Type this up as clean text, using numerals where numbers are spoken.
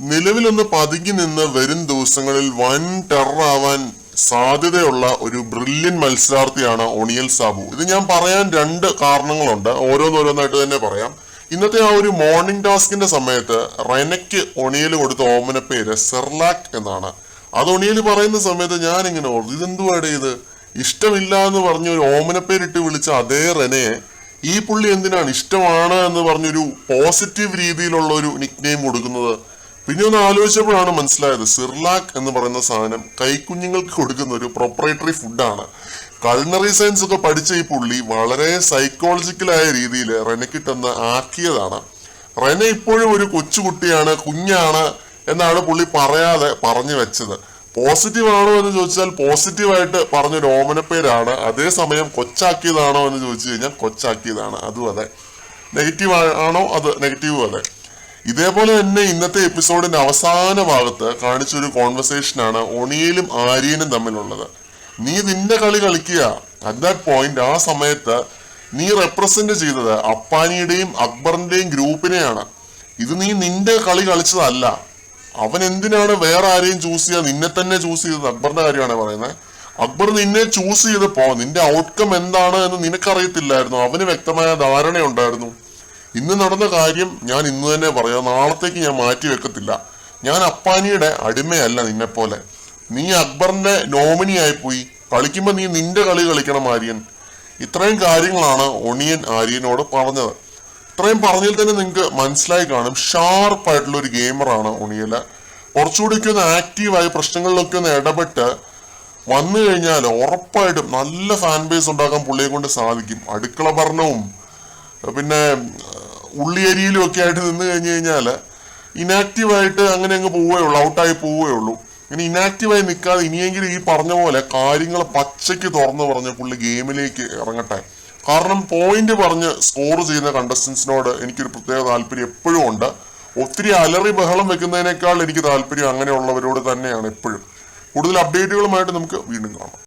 നിലവിലൊന്ന് പതുങ്ങി നിന്ന് വരും ദിവസങ്ങളിൽ വൻ ടെററാവാൻ സാധ്യതയുള്ള ഒരു ബ്രില്യൻ മത്സരാർത്ഥിയാണ് ഒണിയൽ സാബു. ഇത് ഞാൻ പറയാൻ രണ്ട് കാരണങ്ങളുണ്ട്, ഓരോന്നോരോന്നായിട്ട് തന്നെ പറയാം. ഇന്നത്തെ ആ ഒരു മോർണിംഗ് ടാസ്കിന്റെ സമയത്ത് റെനയ്ക്ക് ഒണിയൽ കൊടുത്ത ഓമന പേര് സെർലാക് എന്നാണ്. അത് ഒണിയൽ പറയുന്ന സമയത്ത് ഞാൻ ഇങ്ങനെ ഓർത്തു, ഇതെന്തുവാടെ ഇത്, ഇഷ്ടമില്ല എന്ന് പറഞ്ഞ ഒരു ഓമനപ്പേരിട്ട് വിളിച്ച അതേ റെനയെ ഈ പുള്ളി എന്തിനാണ് ഇഷ്ടമാണ് എന്ന് പറഞ്ഞൊരു പോസിറ്റീവ് രീതിയിലുള്ള ഒരു നിക് നെയിം കൊടുക്കുന്നത്. പിന്നെ ഒന്ന് ആലോചിച്ചപ്പോഴാണ് മനസ്സിലായത്, സിർലാക് എന്ന് പറയുന്ന സാധനം കൈക്കുഞ്ഞുങ്ങൾക്ക് കൊടുക്കുന്ന ഒരു പ്രൊപ്പറേറ്ററി ഫുഡാണ്. കൾണറി സയൻസ് ഒക്കെ പഠിച്ച ഈ പുള്ളി വളരെ സൈക്കോളജിക്കലായ രീതിയിൽ റെനക്കിട്ടെന്ന് ആക്കിയതാണ്. റെന ഇപ്പോഴും ഒരു കൊച്ചുകുട്ടിയാണ്, കുഞ്ഞാണ് എന്നാണ് പുള്ളി പറയാതെ പറഞ്ഞു വെച്ചത്. പോസിറ്റീവ് ആണോ എന്ന് ചോദിച്ചാൽ പോസിറ്റീവായിട്ട് പറഞ്ഞൊരു ഓമനപ്പേരാണ്. അതേസമയം കൊച്ചാക്കിയതാണോ എന്ന് ചോദിച്ചു കഴിഞ്ഞാൽ കൊച്ചാക്കിയതാണ്, അതും അതെ. നെഗറ്റീവ് ആണോ, അത് നെഗറ്റീവും അതെ. ഇതേപോലെ തന്നെ ഇന്നത്തെ എപ്പിസോഡിന്റെ അവസാന ഭാഗത്ത് കാണിച്ചൊരു കോൺവെർസേഷനാണ് ഒണിയലും ആര്യനും തമ്മിലുള്ളത്. നീ നിന്റെ കളി കളിക്കുക. അറ്റ് ദാറ്റ് പോയിന്റ്, ആ സമയത്ത് നീ റെപ്രസെന്റ് ചെയ്തത് അപ്പാനിയുടെയും അക്ബറിന്റെയും ഗ്രൂപ്പിനെയാണ്. ഇത് നീ നിന്റെ കളി കളിച്ചതല്ല. അവൻ എന്തിനാണ് വേറെ ആരെയും ചൂസ് ചെയ്യാൻ നിന്നെ തന്നെ ചൂസ് ചെയ്തത്? അക്ബറിന്റെ കാര്യമാണ് പറയുന്നത്. അക്ബർ നിന്നെ ചൂസ് ചെയ്തപ്പോ നിന്റെ ഔട്ട്കം എന്താണ് എന്ന് നിനക്കറിയത്തില്ലായിരുന്നു, അവന് വ്യക്തമായ ധാരണയുണ്ടായിരുന്നു. ഇന്ന് നടന്ന കാര്യം ഞാൻ ഇന്ന് തന്നെ പറയാം, നാളത്തേക്ക് ഞാൻ മാറ്റി വെക്കത്തില്ല. ഞാൻ അപ്പാനിയുടെ അടിമയല്ല നിന്നെപ്പോലെ. നീ അക്ബറിന്റെ നോമിനി ആയിപ്പോയി. കളിക്കുമ്പോ നീ നിന്റെ കളി കളിക്കണം ആര്യൻ. ഇത്രയും കാര്യങ്ങളാണ് ഒണിയൻ ആര്യനോട് പറഞ്ഞത്. ഇത്രയും പറഞ്ഞതിൽ തന്നെ നിങ്ങൾക്ക് മനസ്സിലായി കാണും, ഷാർപ്പായിട്ടുള്ള ഒരു ഗെയിമറാണ് ഒണിയല്. കുറച്ചുകൂടിയൊക്കെ ഒന്ന് ആക്റ്റീവായി പ്രശ്നങ്ങളിലൊക്കെ ഒന്ന് ഇടപെട്ട് വന്നു കഴിഞ്ഞാൽ ഉറപ്പായിട്ടും നല്ല ഫാൻ ബേസ് ഉണ്ടാക്കാൻ പുള്ളിയെ കൊണ്ട് സാധിക്കും. അടുക്കള ഭരണവും പിന്നെ ഉള്ളിയരിയിലും ഒക്കെ ആയിട്ട് നിന്ന് കഴിഞ്ഞു കഴിഞ്ഞാൽ ഇനാക്റ്റീവായിട്ട് അങ്ങനെ അങ്ങ് പോവുകയുള്ളൂ, ഔട്ടായി പോവുകയുള്ളൂ. ഇനി ഇനാക്റ്റീവായി നിൽക്കാതെ ഇനിയെങ്കിലും ഈ പറഞ്ഞ പോലെ കാര്യങ്ങൾ പച്ചയ്ക്ക് തുറന്നു പറഞ്ഞ് പുള്ളി ഗെയിമിലേക്ക് ഇറങ്ങട്ടെ. കാരണം പോയിന്റ് പറഞ്ഞ് സ്കോർ ചെയ്യുന്ന കണ്ടസ്റ്റൻസിനോട് എനിക്കൊരു പ്രത്യേക താല്പര്യം എപ്പോഴും ഉണ്ട്. ഒത്തിരി അലറി ബഹളം വെക്കുന്നതിനേക്കാൾ എനിക്ക് താല്പര്യം അങ്ങനെയുള്ളവരോട് തന്നെയാണ് എപ്പോഴും. കൂടുതൽ അപ്ഡേറ്റുകളുമായിട്ട് നമുക്ക് വീണ്ടും കാണാം.